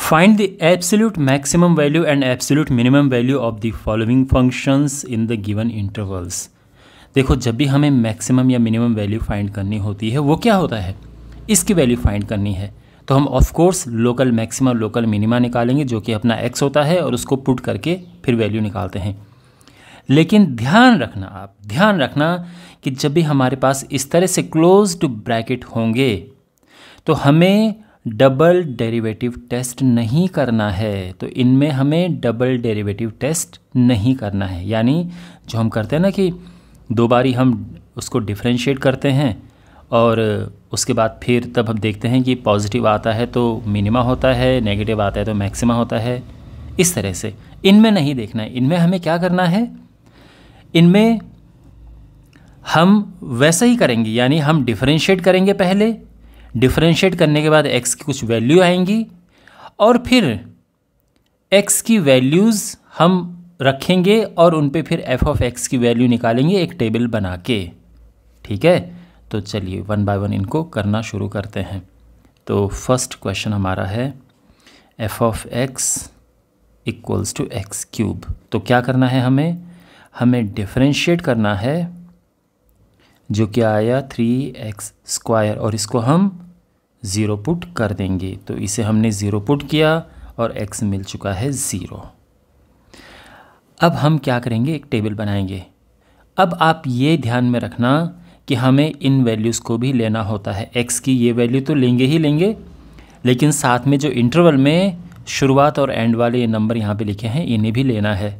Find the absolute maximum value and absolute minimum value of the following functions in the given intervals. देखो, जब भी हमें maximum या minimum value find करनी होती है वो क्या होता है, इसकी वैल्यू फाइंड करनी है, तो हम of course local maxima local minima निकालेंगे जो कि अपना x होता है और उसको पुट करके फिर वैल्यू निकालते हैं। लेकिन ध्यान रखना, आप ध्यान रखना कि जब भी हमारे पास इस तरह से क्लोज्ड ब्रैकेट होंगे तो हमें डबल डेरिवेटिव टेस्ट नहीं करना है। तो इनमें हमें डबल डेरिवेटिव टेस्ट नहीं करना है, यानी जो हम करते हैं ना कि दो बारी हम उसको डिफरेंशिएट करते हैं और उसके बाद फिर तब हम देखते हैं कि पॉजिटिव आता है तो मिनिमा होता है, नेगेटिव आता है तो मैक्सिमा होता है, इस तरह से इनमें नहीं देखना है। इनमें हमें क्या करना है, इनमें हम वैसा ही करेंगे, यानी हम डिफरेंशिएट करेंगे पहले, डिफरेंशिएट करने के बाद x की कुछ वैल्यू आएंगी और फिर x की वैल्यूज़ हम रखेंगे और उन पे फिर f ऑफ x की वैल्यू निकालेंगे एक टेबल बना के। ठीक है, तो चलिए वन बाय वन इनको करना शुरू करते हैं। तो फर्स्ट क्वेश्चन हमारा है f of x equals to x cube. तो क्या करना है, हमें डिफरेंशिएट करना है, जो कि आया 3x स्क्वायर, और इसको हम 0 पुट कर देंगे। तो इसे हमने 0 पुट किया और x मिल चुका है 0। अब हम क्या करेंगे, एक टेबल बनाएंगे। अब आप ये ध्यान में रखना कि हमें इन वैल्यूज़ को भी लेना होता है, x की ये वैल्यू तो लेंगे ही लेंगे, लेकिन साथ में जो इंटरवल में शुरुआत और एंड वाले ये नंबर यहाँ पे लिखे हैं इन्हें भी लेना है।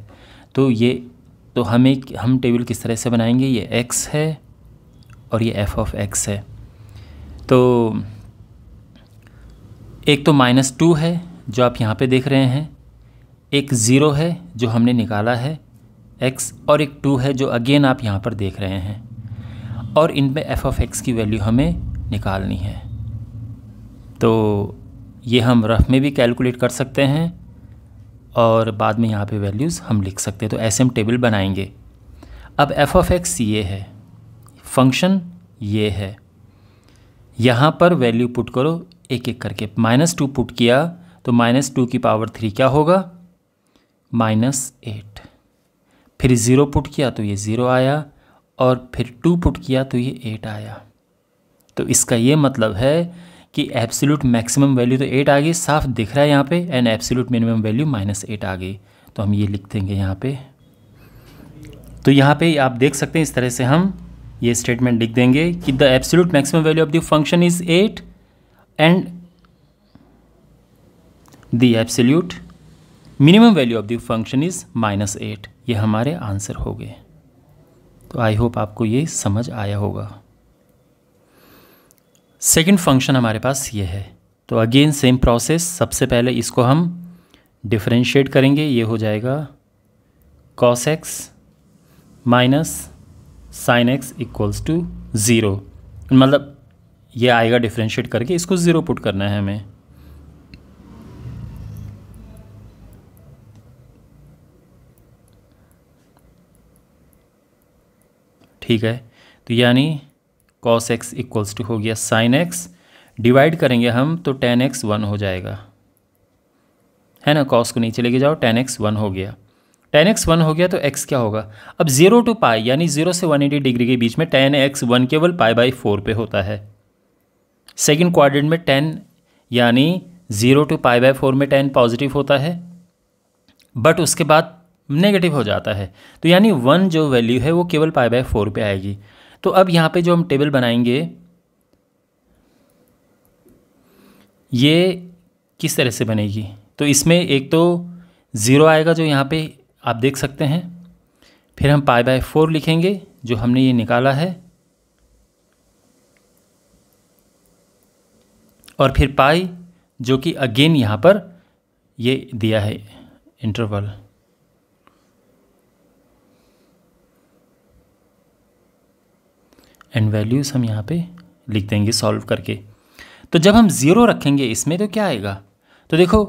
तो हम टेबल किस तरह से बनाएंगे, ये x है और ये f ऑफ x है। तो एक तो -2 है जो आप यहाँ पे देख रहे हैं, एक 0 है जो हमने निकाला है x, और एक 2 है जो अगेन आप यहाँ पर देख रहे हैं, और इनमें f ऑफ x की वैल्यू हमें निकालनी है। तो ये हम रफ में भी कैलकुलेट कर सकते हैं और बाद में यहाँ पे वैल्यूज़ हम लिख सकते हैं। तो ऐसे हम टेबल बनाएंगे। अब f ऑफ x ये है, फंक्शन ये है, यहाँ पर वैल्यू पुट करो एक एक करके। -2 पुट किया तो -2 की पावर 3 क्या होगा, -8। फिर 0 पुट किया तो ये 0 आया, और फिर 2 पुट किया तो ये 8 आया। तो इसका ये मतलब है कि एब्सोल्यूट मैक्सिमम वैल्यू तो 8 आ गई, साफ दिख रहा है यहाँ पे, एंड एब्सोल्यूट मिनिमम वैल्यू -8 आ गई। तो हम ये लिख देंगे यहाँ पे। तो यहाँ पे आप देख सकते हैं इस तरह से हम ये स्टेटमेंट लिख देंगे कि the absolute maximum value of the function is 8 and the absolute minimum value of the function is -8। ये हमारे आंसर हो गए। तो आई होप आपको ये समझ आया होगा। सेकंड फंक्शन हमारे पास ये है। तो अगेन सेम प्रोसेस, सबसे पहले इसको हम डिफरेंशिएट करेंगे। ये हो जाएगा cos x minus sine x equals to 0, मतलब ये आएगा डिफरेंशिएट करके, इसको 0 पुट करना है हमें। ठीक है, तो यानी cos x इक्वल्स टू हो गया साइन x, डिवाइड करेंगे हम तो tan x 1 हो जाएगा, है ना। cos को नीचे लेके जाओ, tan x 1 हो गया। tan x 1 हो गया तो x क्या होगा, अब 0 to पाई यानी 0 से 180 डिग्री के बीच में tan x 1 केवल π/4 पे होता है। सेकंड क्वाड्रेंट में tan यानी 0 to π/4 में tan पॉजिटिव होता है, बट उसके बाद नेगेटिव हो जाता है। तो यानी 1 जो वैल्यू है वो केवल π/4 पे आएगी। तो अब यहाँ पे जो हम टेबल बनाएंगे ये किस तरह से बनेगी, तो इसमें एक तो 0 आएगा जो यहाँ पे आप देख सकते हैं, फिर हम π/4 लिखेंगे जो हमने ये निकाला है, और फिर पाई जो कि अगेन यहाँ पर ये दिया है इंटरवल। एंड वैल्यूज़ हम यहाँ पे लिख देंगे सॉल्व करके। तो जब हम 0 रखेंगे इसमें तो क्या आएगा, तो देखो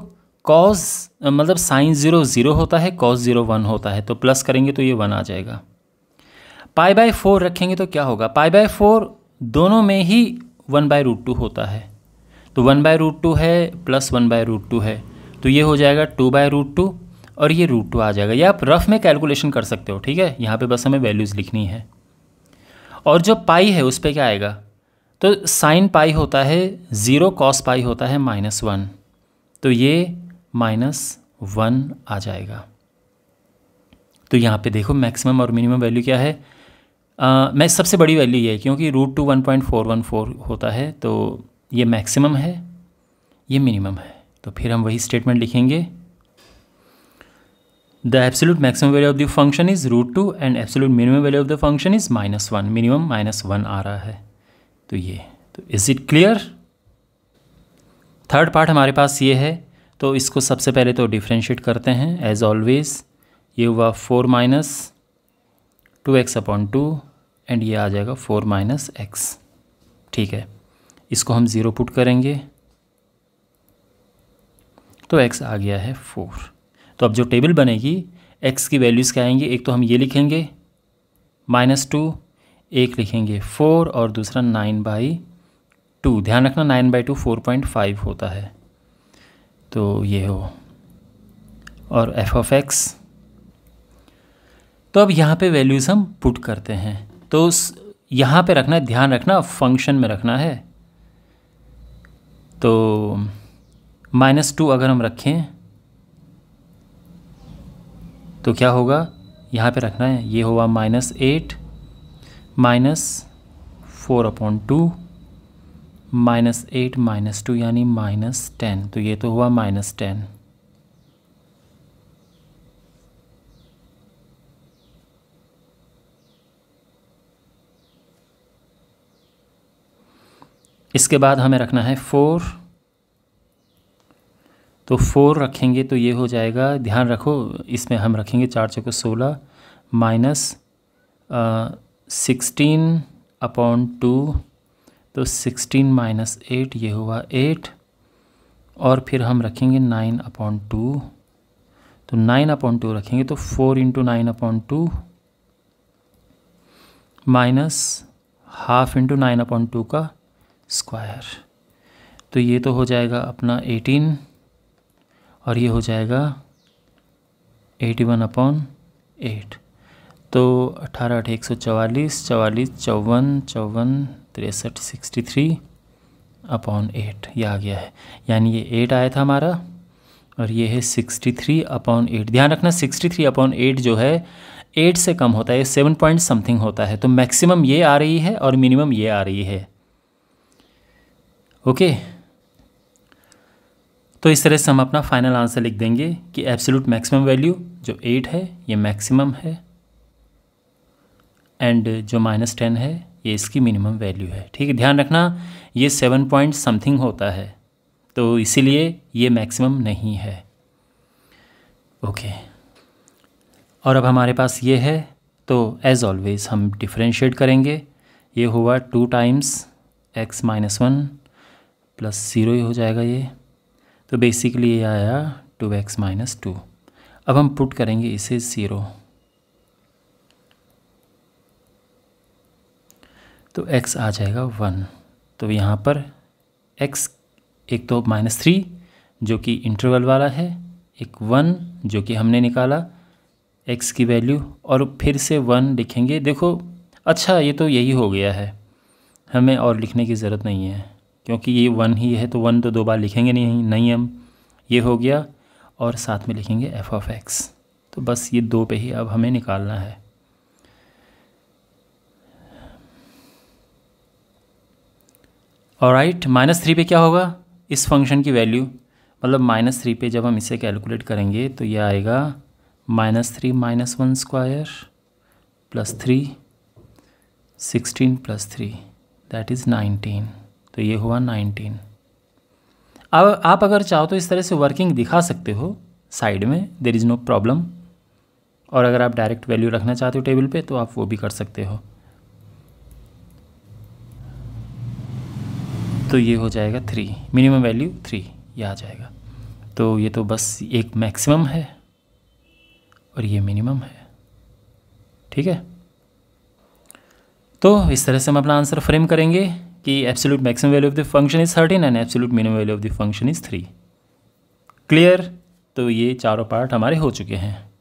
cos मतलब साइन 0 0 होता है, cos 0 1 होता है, तो प्लस करेंगे तो ये 1 आ जाएगा। π/4 रखेंगे तो क्या होगा, π/4 दोनों में ही 1/√2 होता है, तो 1/√2 है प्लस 1/√2 है, तो ये हो जाएगा 2/√2 और ये √2 आ जाएगा। ये आप रफ में कैलकुलेशन कर सकते हो, ठीक है। यहाँ पे बस हमें वैल्यूज़ लिखनी है। और जो पाई है उस पर क्या आएगा, तो साइन पाई होता है 0, कॉस पाई होता है -1, तो ये -1 आ जाएगा। तो यहाँ पे देखो मैक्सिमम और मिनिमम वैल्यू क्या है। मैं सबसे बड़ी वैल्यू ये है क्योंकि √2 1.414 होता है, तो ये मैक्सिमम है, ये मिनिमम है। तो फिर हम वही स्टेटमेंट लिखेंगे, the absolute maximum value of the function is √2 and absolute minimum value of the function is -1। Minimum -1 आ रहा है। तो ये, तो is it clear. Third part हमारे पास ये है, तो इसको सबसे पहले तो डिफ्रेंशिएट करते हैं एज ऑलवेज। ये हुआ 4 - 2x/2 एंड ये आ जाएगा 4 - x, ठीक है। इसको हम 0 पुट करेंगे तो x आ गया है 4। तो अब जो टेबल बनेगी x की वैल्यूज़ क्या आएंगी, एक तो हम ये लिखेंगे -2, एक लिखेंगे 4 और दूसरा 9/2। ध्यान रखना 9/2 4.5 होता है, तो ये हो। और f(x), तो अब यहाँ पे वैल्यूज़ हम पुट करते हैं। तो यहाँ पे रखना है, ध्यान रखना फंक्शन में रखना है। तो -2 अगर हम रखें तो क्या होगा, यहाँ पे रखना है, ये होगा -8 -4/2 -8 -2 यानी -10। तो ये तो हुआ -10। इसके बाद हमें रखना है 4, तो 4 रखेंगे तो ये हो जाएगा, ध्यान रखो इसमें हम रखेंगे 4 × 16 -16/2, तो 16 - 8 ये हुआ 8, और फिर हम रखेंगे 9/2, तो 9/2 रखेंगे तो 4 × 9/2 -½ × 9/2 का स्क्वायर, तो ये तो हो जाएगा अपना 18, और ये हो जाएगा 81/8। तो 18 × 8 144, 44 54 54 63 63/8 ये आ गया है। यानी ये 8 आया था हमारा, और ये है 63/8। ध्यान रखना 63/8 जो है 8 से कम होता है, 7 पॉइंट समथिंग होता है। तो मैक्सिमम ये आ रही है और मिनिमम ये आ रही है, ओके। तो इस तरह से हम अपना फाइनल आंसर लिख देंगे कि एब्सोल्यूट मैक्सिमम वैल्यू जो 8 है ये मैक्सिमम है, एंड जो -10 है ये इसकी मिनिमम वैल्यू है, ठीक है। ध्यान रखना ये 7 पॉइंट समथिंग होता है, तो इसीलिए ये मैक्सिमम नहीं है, ओके। और अब हमारे पास ये है, तो एज ऑलवेज हम डिफ्रेंशिएट करेंगे। ये हुआ 2 × x - 1 + 0 ही हो जाएगा ये, तो बेसिकली ये आया 2x - 2। अब हम पुट करेंगे इसे 0, तो x आ जाएगा 1। तो यहाँ पर x एक तो -3 जो कि इंटरवल वाला है, एक 1 जो कि हमने निकाला x की वैल्यू, और फिर से 1 लिखेंगे। देखो अच्छा ये तो यही हो गया है, हमें और लिखने की ज़रूरत नहीं है क्योंकि ये 1 ही है, तो 1 तो 2 बार लिखेंगे नहीं हम। ये हो गया, और साथ में लिखेंगे f(x). तो बस ये 2 पे ही अब हमें निकालना है। ऑलराइट, -3 पे क्या होगा इस फंक्शन की वैल्यू, मतलब -3 पे जब हम इसे कैलकुलेट करेंगे तो ये आएगा -3 - 1² + 3 16 + 3 दैट इज़ 19। तो ये हुआ 19। अब आप अगर चाहो तो इस तरह से वर्किंग दिखा सकते हो साइड में, देयर इज़ नो प्रॉब्लम। और अगर आप डायरेक्ट वैल्यू रखना चाहते हो टेबल पे तो आप वो भी कर सकते हो। तो ये हो जाएगा 3, मिनिमम वैल्यू 3 ये आ जाएगा। तो ये तो बस एक मैक्सिमम है और ये मिनिमम है, ठीक है। तो इस तरह से हम अपना आंसर फ्रेम करेंगे कि absolute maximum value of the function is 13 and absolute minimum value of the function is 3। Clear? तो ये चारों पार्ट हमारे हो चुके हैं।